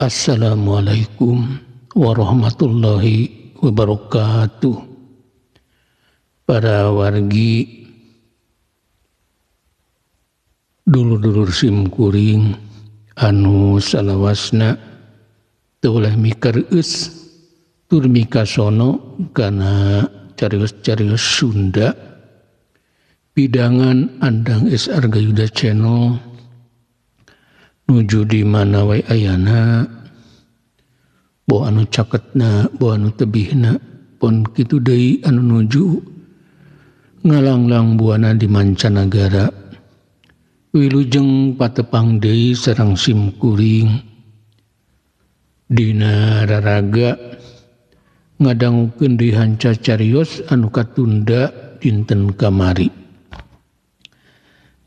Assalamualaikum warahmatullahi wabarakatuh. Para wargi dulur-dulur simkuring anu salawasna teu oleh mikareus tur mikasono kana carios-carios Sunda pidangan andang Argayuda Channel nuju di mana wae ayana bo anu caketna bo anu tebihna pon kitu deui anu nuju ngalanglang buana di mancanagara wilujeng patepang deui sareng simkuring dina raraga ngadangukeun deui hanca carios anu katunda dinten kamari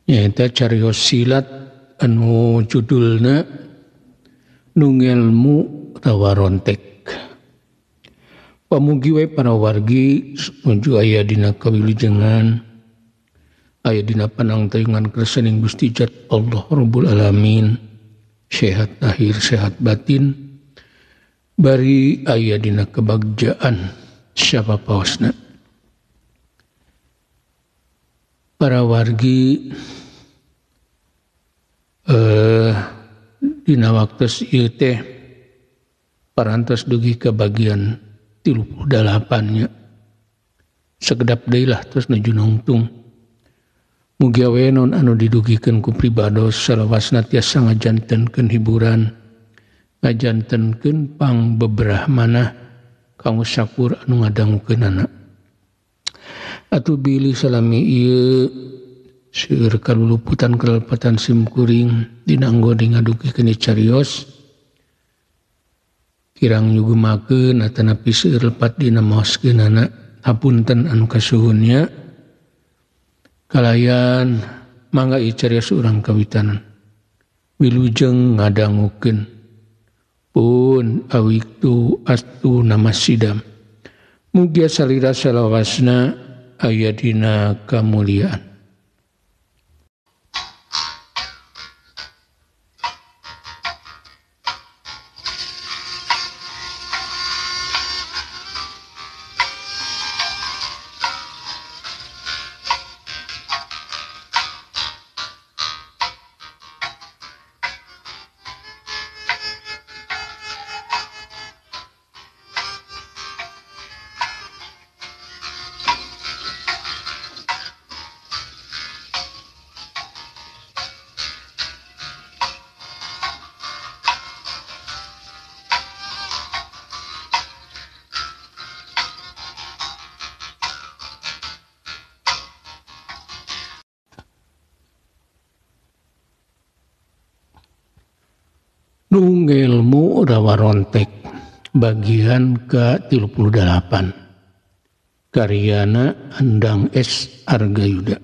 nyaeta carios silat anu judulna Nungelmu Tawarontek. Pamugi wae para wargi nuju aya dina kawilujengan aya dina panangtayungan kersaning Gusti Jat Allah Rabbul Alamin sehat lahir sehat batin bari aya dina kebagjaan siapa paosna. Para wargi dina waktos ieu teh parantos dugi ke bagian 38-nya sekedap deui lah terus nuju nongtung mugi awe non anu didugikeun ku pribados salawasna tiasa ngajantenkeun hiburan ngajantenkeun pangbeberah manah kanggo sakur anu ngadangukeunana atuh bilih salami ieu seueur kaluluputan kalepatan simkuring dina anggoning ngadugikeun carios kirang nyugumakeun atanapi seueur lepat dina maoskeunana hapunten anu kasuhunnya kalayan mangga ieu carios urang kawitanan wilujeng ngadangukeun pun awiktu astu namasidam mugia salira salawasna aya dina kamuliaan. Nungelmu Tawarontek bagian ke-38 karyana Andang Argayuda.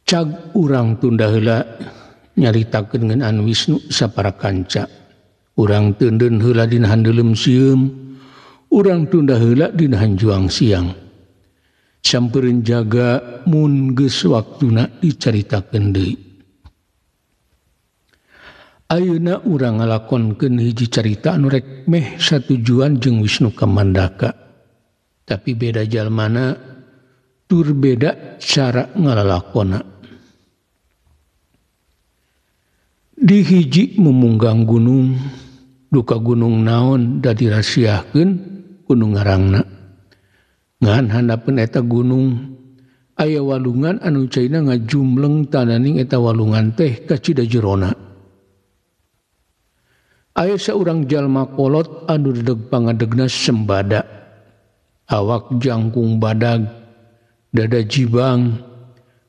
Cag urang tunda heula nyaritakeun ngeunaan Wisnu saparakanca urang teundeun heula dina handeulem sieum urang tunda heula dina hanjuang siang sampeureun jaga mun geus waktuna dicaritakeun deui. Ayeuna urang ngalakonkeun hiji carita anu rek meh satujuan jeung Wisnu Kamandaka. Tapi beda jalmana tur beda cara ngalalakonna. Di hiji memunggang gunung, duka gunung naon da dirasiahkeun gunung ngarangna. Ngan handapeun eta gunung aya walungan anu caina ngajumleng tananing eta walungan teh ka Cidajerona. Aya saurang jalma kolot anu dedeg pangadegna sembada awak jangkung badag dada jibang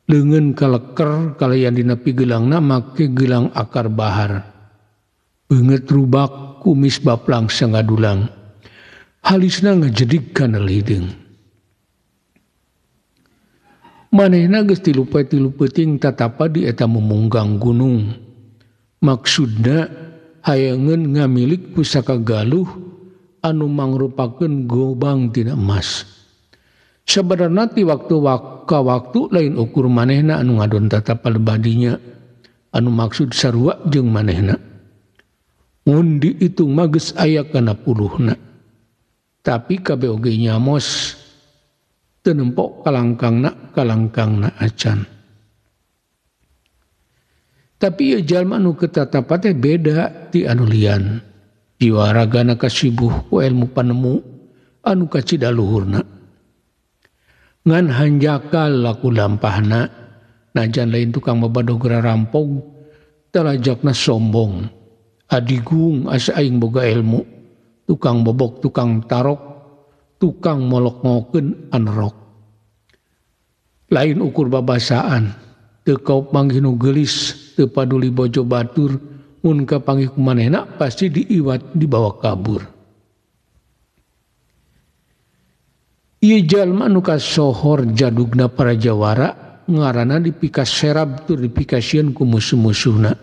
leungeun kaleker kalayan dina pigeulangna make gelang akar bahar beungeut rubak kumis baplang sangadulang halisna ngajedig kana lideung manehna geus tilu peuting tatapa di eta memunggang gunung maksudna hayangeun ngamilik pusaka galuh anu mangrupakeun gobang tina emas. Sabenerna ti waktu ka waktu lain ukur manehna anu ngadon tatap palebadinya anu maksud sarua jeung manehna. Mun diitung mages aya kana 10na. Tapi kabeh oge nyamos teu nempok kalangkangna acan. Tapi ieu jalma anu ketatapat teh beda ti anu lian. Jiwa ragana kasibuh ku ilmu panemu anu kacida luhurna. Ngan hanjakal laku lampahna, najan lain tukang babadogara rampong, talajakna sombong. Adigung asa aing boga ilmu, tukang bobok, tukang tarok, tukang molok ngokeun anrok. Lain ukur babasaan, teu kaup manggih nu geulis, teu paduli bojo batur, mun kapanggih ku manehna pasti diiwat dibawa kabur. Ieu jalma anu kasohor jadugna para jawara ngaranna dipikas serab tur dipikasieun ku musuh-musuhna.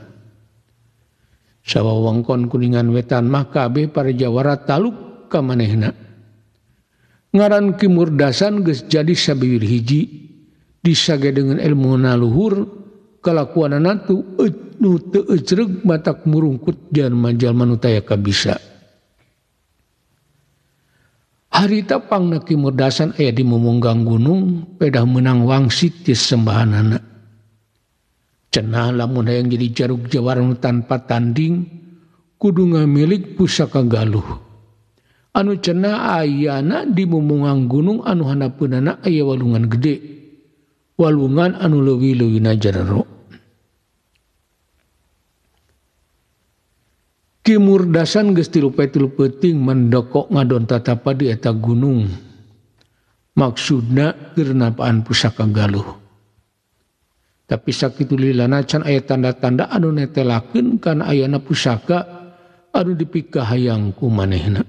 Sawawangkon kuningan wetan mah kabeh para jawara taluk ka manehna. Ngaran Ki Murdasan geus jadi sabibir hiji disagedeungan ilmuna luhur kalakuanana tu nu teu ecreug matak murungkut jalma-jalma nu taya kabisa. Harita pangna Ki Murdasan aya di mumunggang gunung pedah menang wangsit ti sembahanana. Cenah lamun hayang jadi jarug jawara nu tanpa tanding kudu ngamilik pusaka galuh. Anu cenah ayana di mumunggang gunung anu handapeunana aya walungan gede. Walungan anu leuwih-leuwihna jarero. Ki Murdasan geus 3 peuting mendokok ngadon tatapa di eta gunung. Maksudna keur napaan pusaka galuh. Tapi sakitu lilana can aya tanda-tanda anu netelakeun kana ayana pusaka anu dipikah hayang ku manehna.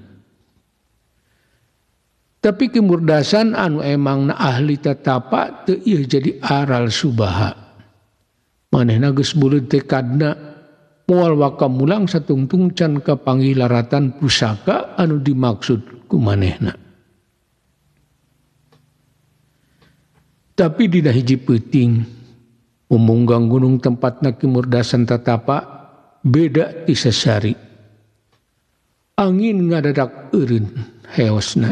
Tapi Ki Murdasan anu emangna ahli tatapa teu ieu jadi aral subaha. Manehna geus buleud tekadna moal wakamulang satungtung can kapanggilaratan pusaka anu dimaksud ku manehna. Tapi dina hiji peuting mumunggang gunung tempatna Ki Murdasan tatapa beda ti sasari. Angin ngadadak eureun heosna.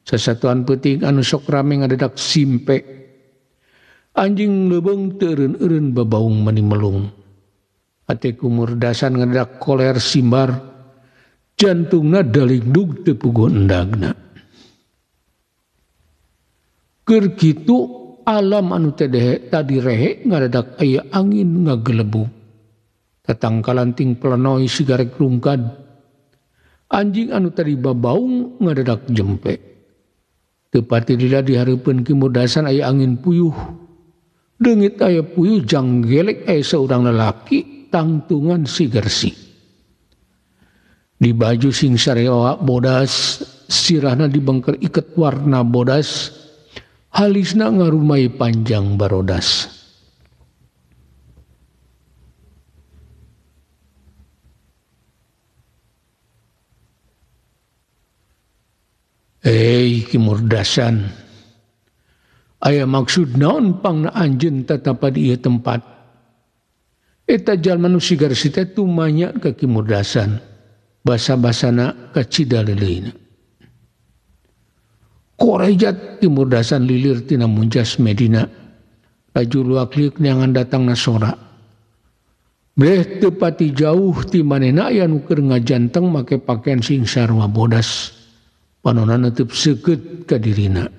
Sasatuan peuting anu sok rame ngadadak simpe. Anjing leubeung teu eureun-eureun babaung manimelung. Ate Ki Murdasan ngadadak koler simbar, jantungna dalingdug teu puguh endagna. Keur kitu alam anu tadi rehe ngadadak aya angin ngagelebug. Tatangkalan ting pelenoi sigarek rungkad. Anjing anu tadi babaung ngadadak jempe. Teu pati lila dihareupeun Ki Murdasan aya angin puyuh. Deungit aya puyuh janggelek aya saurang lalaki tangtungan si gersi. Di baju sing sarewa bodas, sirahna dibengker iket warna bodas, halisna ngarumai panjang barodas. Ki Murdasan, aya maksud naon pangna anjeun tatapa di ieu tempat? Eta jalma nu sigar teh tumanya ka Ki Murdasan. Basa-basana kacida leuleuna. Korejat Ki Murdasan lilir tina munjas Medina. Laju luak-liuk neangan datangna sora. Breh teu pati jauh ti manehna aya nu keur ngajanteng make pakaian sing sarua bodas. Panonna teu seukeut ka dirina.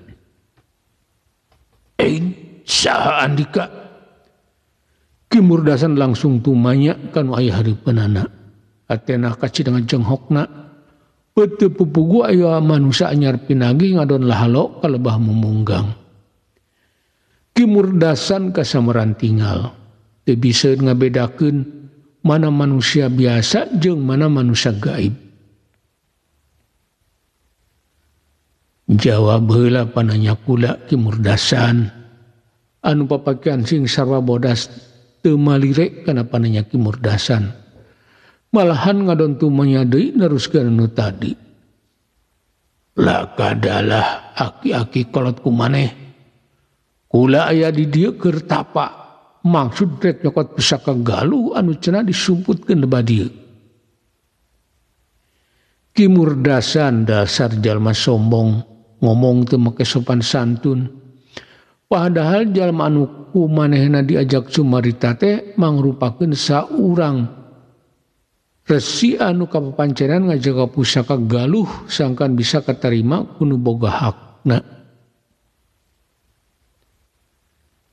Saha Andika? Ki Murdasan langsung tumanya kanu aya hareupeunana. Atena kacidangan jenghokna. Teu pupugu aya manusia anyar pinagi ngadon lahalo kalebah mumunggang. Ki Murdasan kasameran tinggal. Teu bisa ngabedakeun mana manusia biasa jeung mana manusia gaib. Jawab heula pananya kula Ki Murdasan. Anu papakean sing sarwa bodas teu malire kana pananya Ki Murdasan. Malahan ngadon tumanya deui neruskeun anu tadi. Lakadalah aki-aki kolot kumaneh. Kula aya di dieu keur tapa. maksud rek nyokot pusaka galuh anu cenah disumputkeun da dieu. Kimurdasan dasar jalma sombong, ngomong teu make sopan santun. Padahal jalma anu kumanehna diajak cumarita teh mangrupakeun saurang resi anu kapapancenan ngajaga pusaka galuh sangkan bisa katarima kuno boga hakna.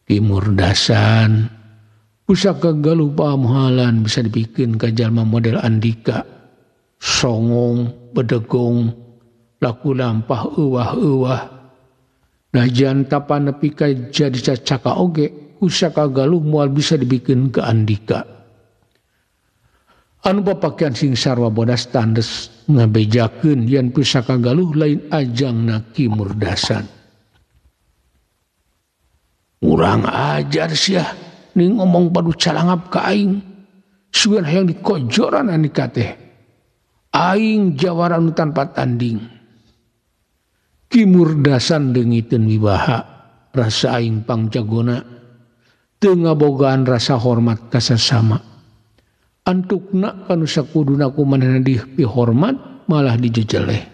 Kimurdasan pusaka galuh pamuhalan bisa dibikin ka jalma model Andika, songong, bedegong, laku lampah euwah-euwah. Najan tapan nepi ka jadi cacaka oge, pusaka galuh moal bisa dibikin ke Andika. Anu papakean sing sarwa bodas tandes ngabejakeun yen pusaka galuh lain ajangna kimurdasan. Urang ajar sia ning ngomong padu calangap ka aing. Sugan hayang dikojoran Andika teh. Aing jawara anu tanpa tanding. Kimurdasan deungiteun wibaha rasa aing pangjagona teu ngabogaan rasa hormat ka sasama. Antukna kanu sakuduna kumanehna dihormat malah dijejeleh.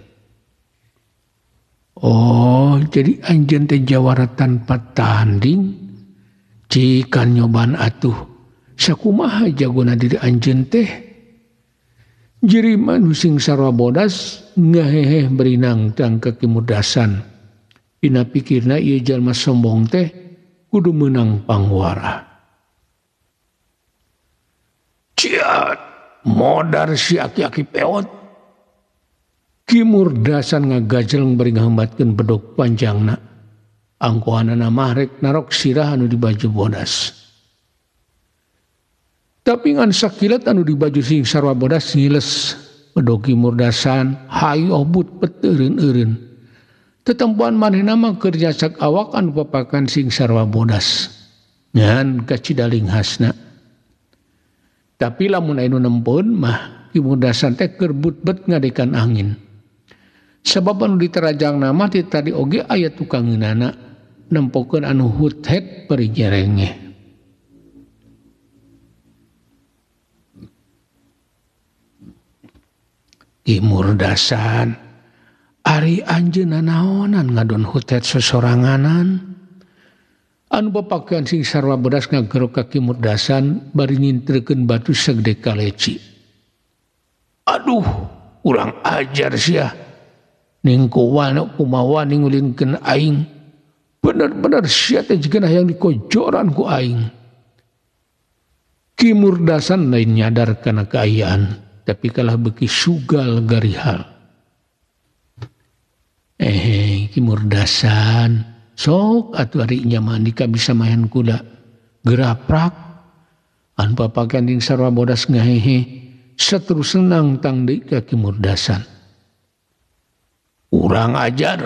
Oh, jadi anjeun teh jawara tanpa tanding. Cikan nyobaan atuh sakumaha jagona diri anjeun teh. Jeri manusing sarwa bodas ngaheheh berinang tang kekimurdasan. Pina pikirna ieu jalma sombong teh kudu meunang pangwara. Ciat modar si aki-aki peot. Kimurdasan ngagajeleng bari ngahambatkeun bedog panjangna. Angkohanana mah rek narok sirah anu di baju bodas. Tapi ngan sakilat anu di baju sing sarwa bodas ngiles bedog kimurdasan hayu obut peteureun-eureun. Tetempuan manehna mah keur nyasak awak anu papakan sing sarwa bodas. Ngan kacidaling hasna. Tapi lamun anu nempeun mah kimurdasan teh keur but-but ngadekan angin. Sebab anu diterajang nama ti tadi oge aya tukangeunana nempokeun anu hut-het bari jerenge. Kimurdasan ari anjeunna naonan ngadon hut-het sosoranganan. Anu papakean sing sarwa bodas ngagerok ka kimurdasan bari nyintreukeun batu sagede kaleci. Aduh, urang ajar sia. Ning kumawa ningulinkeun aing. Bener-bener sia teh jigana hayang dikojoran ku aing. Kimurdasan lain nyadar kana kaayaan, tapi kalah beuki sugal garihal. Kimurdasan sok atuh ari nya Andika bisa main kuda geraprak. An papakean ding sarwa bodas ngahehe saterus senang tang deui ka kimurdasan. Urang ajar,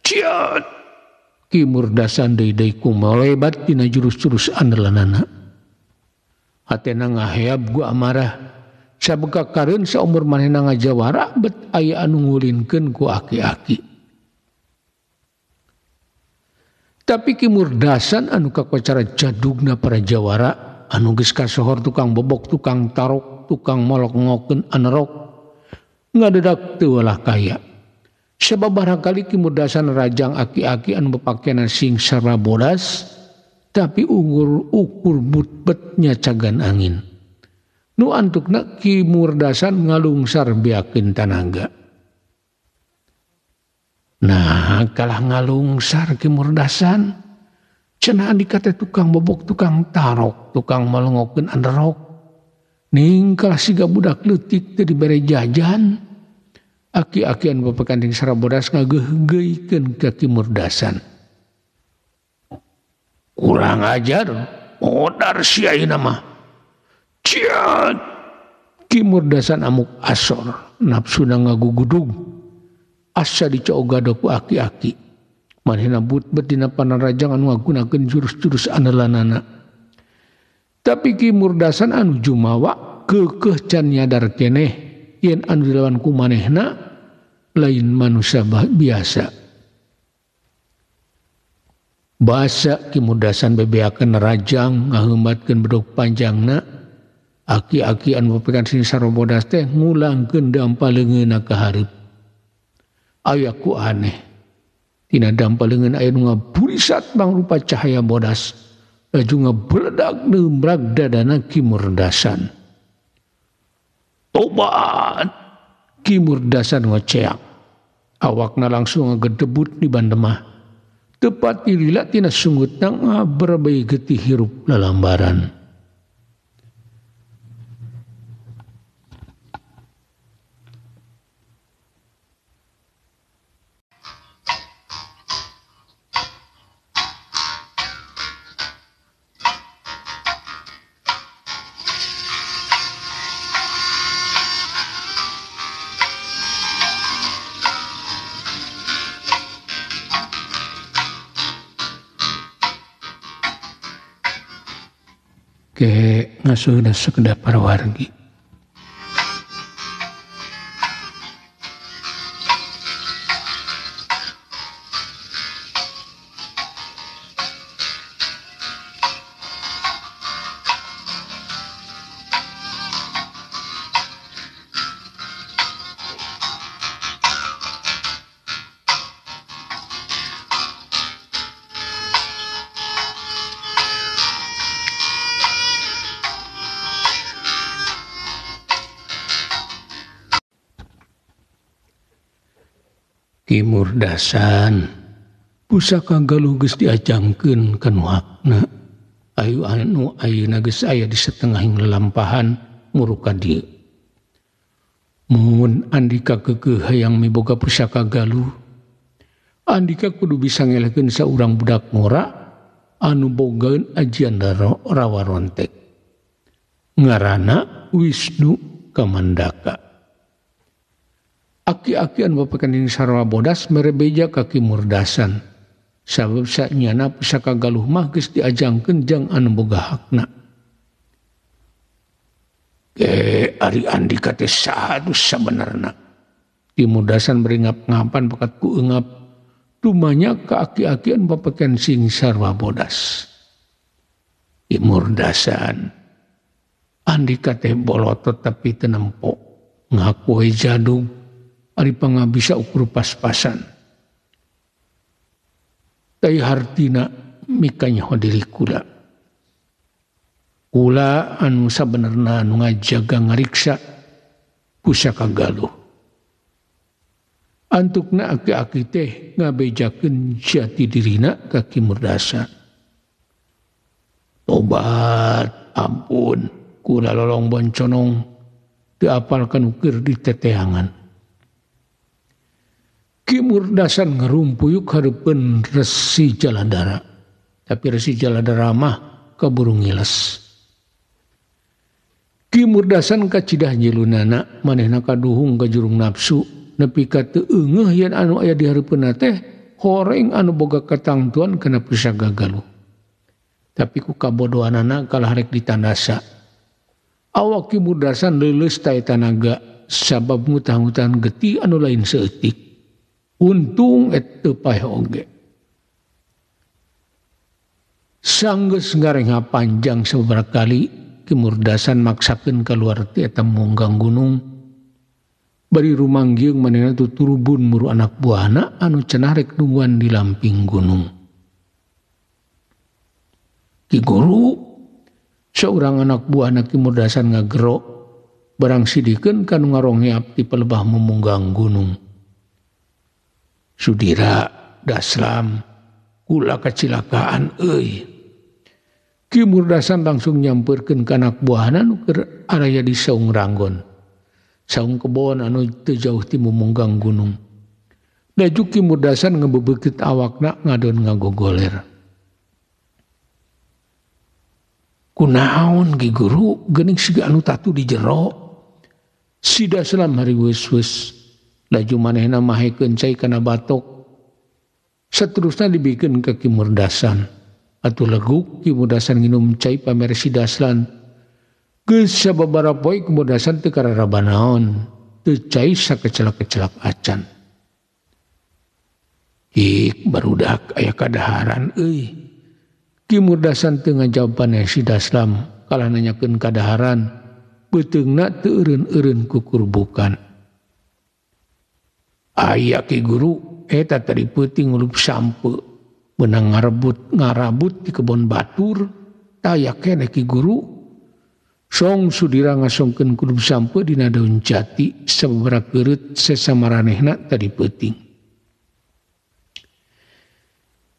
ciat. Kimurdasan deui kumalebat tina jurus-jurus andalanana. Hatena ngaheab gua amarah. Sabeka kareun saumur manehna ngajawara bet aya anu ngulinkeun ku aki-aki. Tapi kimurdasan anu kakocara jadugna para jawara, anu geus kasohor tukang bobok, tukang tarok, tukang molok ngokeun anerok, ngadedak teu ulah kaya. Sebab barangkali kimurdasan rajang aki-aki anu bepakean sing sarwa bodas, tapi ukur but-betnya cagan angin. Nu antukna kimurdasan ngalungsar beakeun tanaga. Nah, kalah ngalungsar kimurdasan, cenah Andika teh tukang bobok, tukang tarok, tukang melongokeun anerok. Ning kalah siga budak leutik teh dibere jajan. Aki-aki anu papakean ding sarwa bodas ngageugeuykeun ka kimurdasan. Kurang ajar, modar si ayeuna mah. Ciat. Kimurdasan amuk asor, nafsuna ngagugudug. Asa dicogado ku aki-aki. Manehna but-bet dina panarajang anu ngagunakeun jurus-jurus andalanana. Tapi kimurdasan anu jumawa keukeuh can nyadar keneh yen anu dilawan ku manehna lain manusia biasa. Basa kimudasan bebeakeun rajang ngaheumatkeun bedog panjangna aki-aki anu pepekan sing sarobodas teh ngulangkeun dampaleungeunna ka hareup. Ayaku aneh tina dampaleungeun aya nu ngaburisat mangrupa cahaya bodas laju ngabeledak neumbrag dadana kimurdasan. Tobat kimurdasan ngoceak. Awakna langsung ngagedebut di bandemah. Tepat ilila tina sungutna ngaberbei getih hirup lalambaran. Ke ngasuhna sakedah parawargi. Kimurdasan pusaka galuh geus diajangkeun ka nu hakna. Ayu anu ayeuna geus aya di satengahing lelampahan muruka dieu. Mun Andika keukeuh hayang miboga pusaka galuh, Andika kudu bisa ngelekeun saurang budak ngora anu bogaeun ajian rawa rontek. Ngaranna Wisnu Kamandaka. Aki-akian bapakan ini sarwa bodas merebeja ka kimurdasan. Sabab saknyana pusaka galuh mah geus diajangkeun jang anu boga hakna. Ari Andika teh sadu sabenerna. Kimurdasan beringap-ngapan pakat ku eungap dumanya ka aki-akian bapakan sing sarwa bodas. Kimurdasan Andika teh bolotot tapi teu nempo ngaku we jadug. Ari pangabisa ukur pas-pasan. Tai hartina mikanya hodiri kula. Kula anu sabenerna anu ngajaga ngariksa pusaka galuh. Antukna aki-aki teh ngabejakeun jati dirina ka kimurdasan. Tobat ampun kula lolong bonconong teu apalkeun ukeur di teteangan. Kimurdasan ngarumpuyuk hareupeun Resi Jaladara. Tapi Resi Jaladara mah kaburu ngiles. Kimurdasan kacidah nyelunana manehna kaduhung ka jurung nafsu nepi ka teu eungeuh yen anu aya di hareupeunna teh horeng anu boga katangtuan kana pusaka galuh. Tapi ku kabodohanana kalah rek ditandasa. Awak Kimurdasan leuleus tae tanaga sabab ngutang-ngutang getih anu lain saeutik. Untung teu paeh oge. Sanggeus ngarenga panjang sababaraha kali Kimurdasan maksakeun kaluar ti eta munggang gunung. Bari rumanggieung manehna tuturubun muru anak buahna anu cenah rek nungguan di lamping gunung. Ki Guru saurang anak buahna Kimurdasan ngagero barang sidikeun kanu ngaronge abdi palebah memunggang gunung. Sudira Daslam kula kacilakaan euy. Kimurdasan langsung nyampeurkeun ka anak buahna nu keur araya di saung ranggon. Saung kebon anu teu jauh ti mumunggang gunung. Laju Kimurdasan ngebeubeukit awakna ngadon ngagogoler. Kunaon Ki Guru geuning siga anu tatu di jero. Si Daslam hari weus-weus. Laju manehna mahekeun cai kana batok. Saterusna dibikeun ka Kimurdasan. Atuh leguk Kimurdasan nginum cai pamere Si Daslan. Geus sababaraha poe Kimurdasan teu kararaba naon. Teu cai sakecelak-kecelak acan. Barudak aya kadaharan euy. Ki Murdasan teu ngajawaban si Daslam kalah nanyakeun kadaharan beuteungna teu eureun-eureun kukurbukan. Aya Ki Guru eta tadi peuting ngulup sampe beunang ngarabut di kebon batur taya keneh Ki Guru song Sudira ngasongkeun kulup sampe dina daun jati sababaraha keureut sesamaranehna tadi peuting.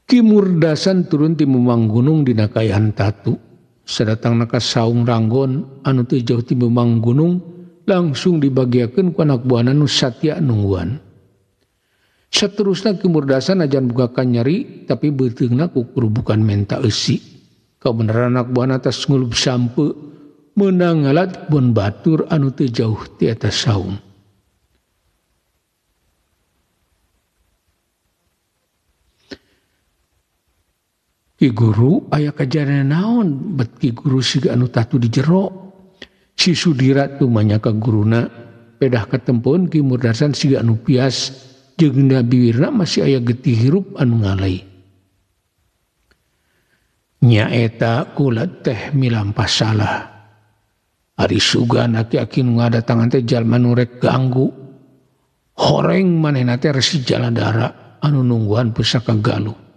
Ki Murdasan turun ti Memang Gunung dina Kayahan Tatu sadatangna ka saung Ranggon anu teu jauh ti Memang Gunung langsung dibagiakeun ku anak buahna nu satya nungguan. Saterusna Ki Murdasan ajan bukakan nyeri tapi beuteungna kukurbukan menta eusi. Kabeneran anak buahna atas ngulup sampe meunang ngalat kebon batur anu teu jauh ti eta saung. Ki Guru aya kajadian naon bet Ki Guru siga anu tatu di jero. Si Sudira tu manya ka guruna pedah katempeun Ki Murdasan siga anu pias jeung dina bibirna masih aya getih hirup anu ngalai. Nya eta kula teh milampa salah. Ari sugana aki-aki nu ngadatangan teh jalma nu rek ganggu. Horeng manehna teh resi jaladara anu nungguan pusaka galuh.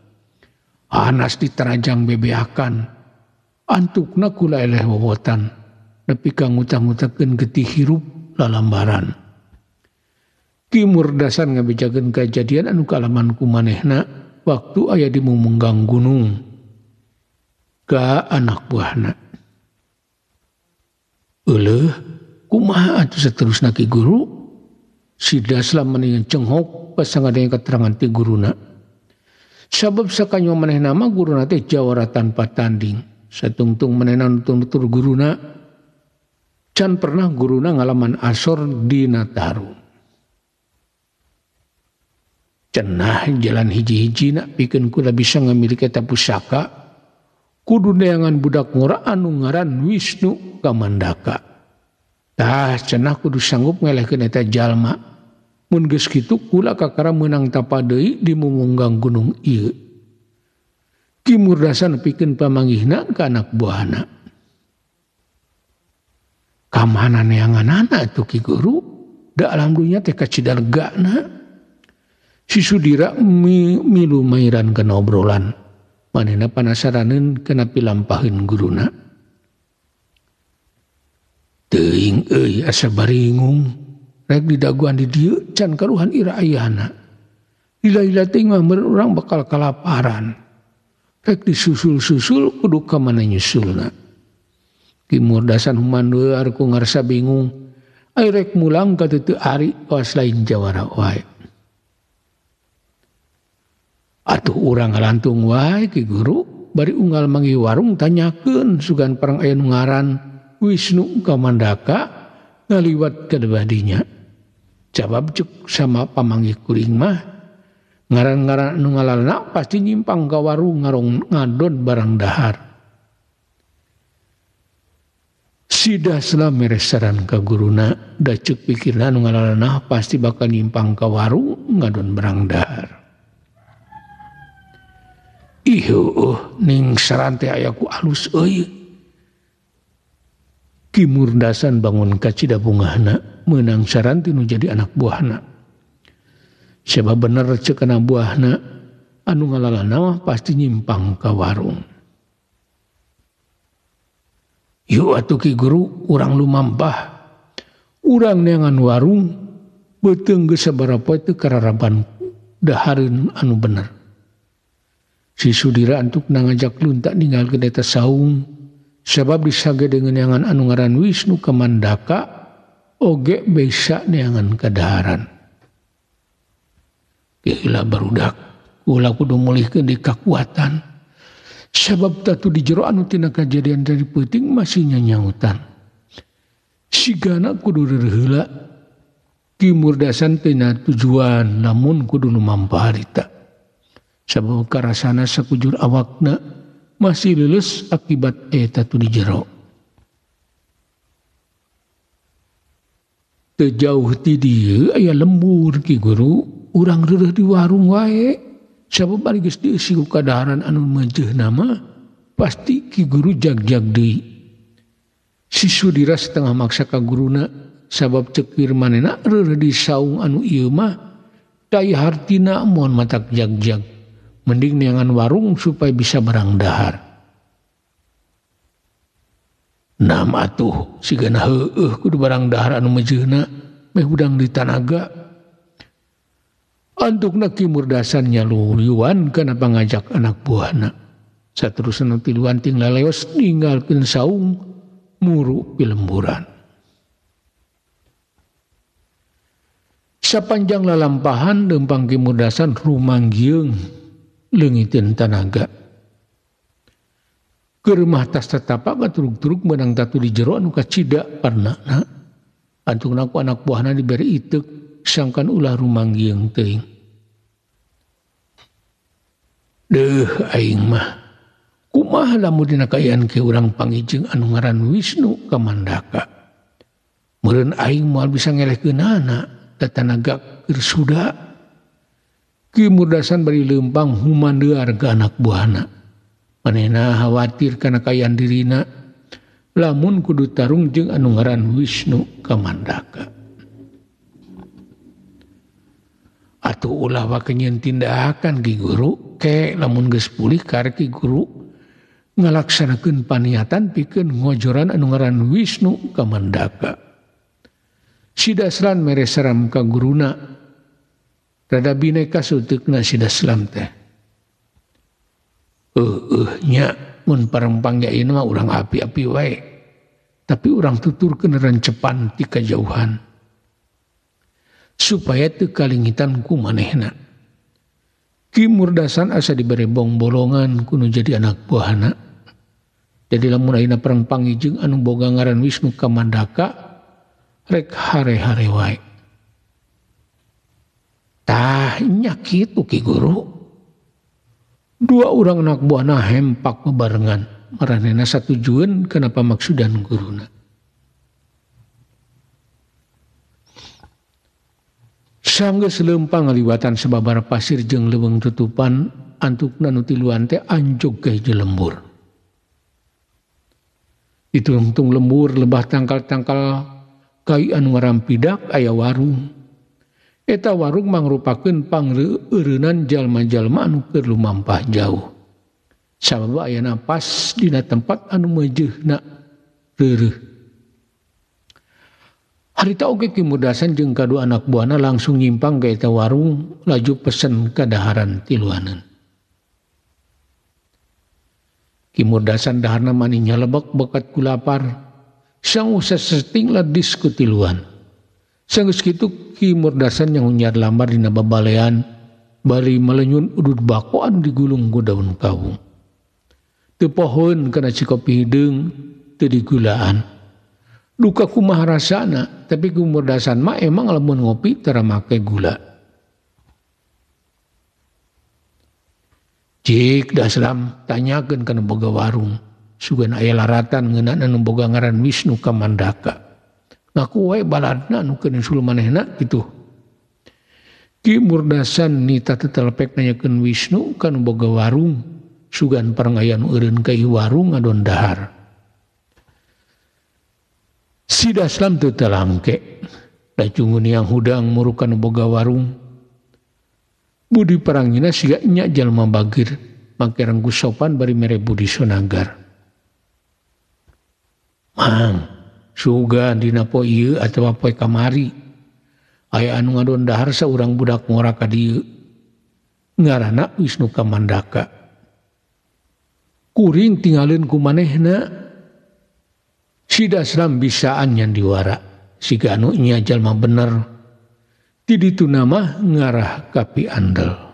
Anas diterajang bebeakan. Antukna kula eleh wowotan. Nepi ka ngutang-ngutakeun getih hirup lalambaran. Ki Murdasan ngabejakeun kajadian anu kaalaman ku manehna waktu aya di Mumunggang Gunung ka anak buahna. Euleuh kumaha atuh saterusna Ki Guru? Si Daslam mendingan cenghok pasangadanya keterangan ti guruna. Sabab sakanyo manehna mah guruna teh jawara tanpa tanding. Satungtung manehna nutur-nutur guruna can pernah guruna ngalaman asor di Nataru. Cenah jalan hiji-hijina pikeun kula bisa ngamiliki eta pusaka kudu neangan budak ngora anu ngaran Wisnu Kamandaka. Tah cenah kudu sanggup ngelehkeun eta jalma. Mun geus kitu kula kakara meunang tapa deui di Mumunggang Gunung ieu. Ki Murdasan nepikeun pamanggihna ka anak buahna. Kamana neanganana atuh Ki Guru? Da alam dunya teh kacidargana. Si Sudira milu mairan kana obrolan. Manehna panasaraneun kana pilampaheun guruna. Teuing euy asa baringung. Rek didaguan di dieu can karuhan ira ayana. Lila-lila teuing mah meureun urang bakal kalaparan. Rek disusul-susul kudu ka mana nyusulna. Ki Murdasan humandeur ku ngarasa bingung. Ai rek mulang ka teu ari was lain jawara wae. Atuh urang ngalantung wae Ki Guru bari unggal manggi warung tanyakeun sugan perang aya nu ngaran Wisnu Kamandaka ngaliwat ka debadinya. Jawab cuk sama pamanggih kuring mah ngaran-ngaran anu ngalalna pasti nyimpang ka warung ngadon barang dahar. Si Daslam meresaran ka guruna da ceuk pikirna anu ngalalna pasti bakal nyimpang ka warung ngadon barang dahar. Ning sarante ayaku alus euy. Ki Murdasan bangun ka cidabungahna meunang saranti nu jadi anak buahna. Sabab bener ceuk anak buahna anu ngalalana mah pasti nyimpang ka warung. Yuk atuh Ki Guru urang lumampah. Urang neangan warung beuteung geus sabaraha teu kararaban dahareun anu bener. Si Sudira antuk ngajak lunta ninggalkeun eta saung sabab disage dengan neangan anu ngaran Wisnu Kamandaka oge bisa neangan kadaharan. Gila barudak ulah kudu mulihkeun di kakuatan sabab tatu di jero anu tina kajadian dari peuting masih nyanyautan. Sigana kudu reureuh Ki Murdasan tina tujuan lamun kudu nu mampah harita. Sabab karasana sakujur awakna masih leuleus akibat eta tu di jero. Teu jauh ti dieu aya lembur Ki Guru, urang reureuh di warung wae. Sabab ari geus dieusi ku kadaharan anu meujeuhna mah pasti Ki Guru jag-jag deui. Si Sudira setengah maksa ka guruna sabab cek firmanena reureuh di saung anu ieu mah daya hartina mohon matak jag-jag. Mending neangan warung supaya bisa barang dahar. Nam atuh sigana heueuh kudu barang dahar anu mejeuna meh udang di tanaga. Antukna Ki Murdasan nyaluyuan kana pangajak anak buahna. Saterusna tiluan ting laleos ninggalkeun saung muru pilemburan. Sapanjang lalampahan dempang Ki Murdasan rumanggieung leungiteun tanaga. Keur mah tas tatapak katurug-turug meunang tatu di jero anu kacida parnana. Antukna ku anak buahna diberi iteuk sangkan ulah rumanggieung teuing. Deuh aing mah kumaha lamun dina kaayaan ke urang pangijing anu ngaran Wisnu Kamandaka. Meureun aing moal bisa ngelehkeunana tatanaga keur suda. Ki Murdasan bari leumpang humandeuar ka anak buahna. Manehna khawatir kana kaayaan dirina lamun kudu tarung jeung anu ngaran Wisnu Kamandaka. Atuh ulah wakeun tindakan Ki Guru ke lamun geus pulih karek Ki Guru ngalaksanakeun paniatan pikeun ngojoran anu ngaran Wisnu Kamandaka. Si Daslan mere saram ka guruna rada bineka suteukna si Daslan teh. Nya mun parempang ya ieu mah urang api-api wae. Tapi urang tuturkeun rencepan ti kajauhan. Supaya teu kalingitan ku manehna. Ki Murdasan asa dibere bolongan kudu jadi anak buahna. Jadi lamun ayeuna perang pangijing anu boga ngaran Wisnu Kamandaka rek hare-hare wae. Tah nya kitu Ki Guru. Dua urang anak buahna hempak bebarengan. Maranehna satujueun kana pamaksudan guruna. Sanggeus leumpang ngaliwatan sababar pasir jeung leuweung tutupan antukna nu tiluan teh anjog ke hiji lembur. Ditungtung lembur lebah tangkal-tangkal kai anu ngarampidak aya warung. Eta warung mangrupakeun pangreueureunan jalma-jalma anu keur lumampah jauh. Sabab ayana pas dina tempat anu meujeuhna reureuh. Harita oge Ki Murdasan jeung kadua anak buahna langsung nyimpang ka eta warung laju pesen kadaharan tiluaneun. Ki Murdasan daharna mani nyalebek bekat ku lapar. Sangu saseting ladis ku tiluan. Sanggeus kitu Ki Murdasan yang nyar lambar dina babalean bari malenyun udud bako anu digulung ku daun kawung. Teu pohon kana cikopi hideung teu digulaan. Duka kumaha rasana, tapi Ki Murdasan mah emang lamun ngopi tara make gula. Cik Daslam tanyakeun kana boga warung, sugan aya laratan ngeunana nu boga ngaran Wisnu Kamandaka. Ngaku wae baladna anu keur nyusul manehna kitu. Ki Murdasan nita tetelepek nanyakeun Wisnu kana boga warung, sugan parang aya nu eureun ka ieu warung ngadon dahar. Si Daslam teu talangke, lajungun yang hudang murukan boga warung. Budi parangina siga nya jalma bagir, make rengku sopan bari mere budi sonagar. Mang, suga dina poe ieu atawa poe kamari. Aya anu ngadon dahar saurang budak ngora ka dieu. Ngaranna Wisnu Kamandaka. Kuring tinggalin ku manehna. Si Daslam bisaan nyan diwara. Siga anu nya jalma bener. Ti ditu nama ngarah kapi andel.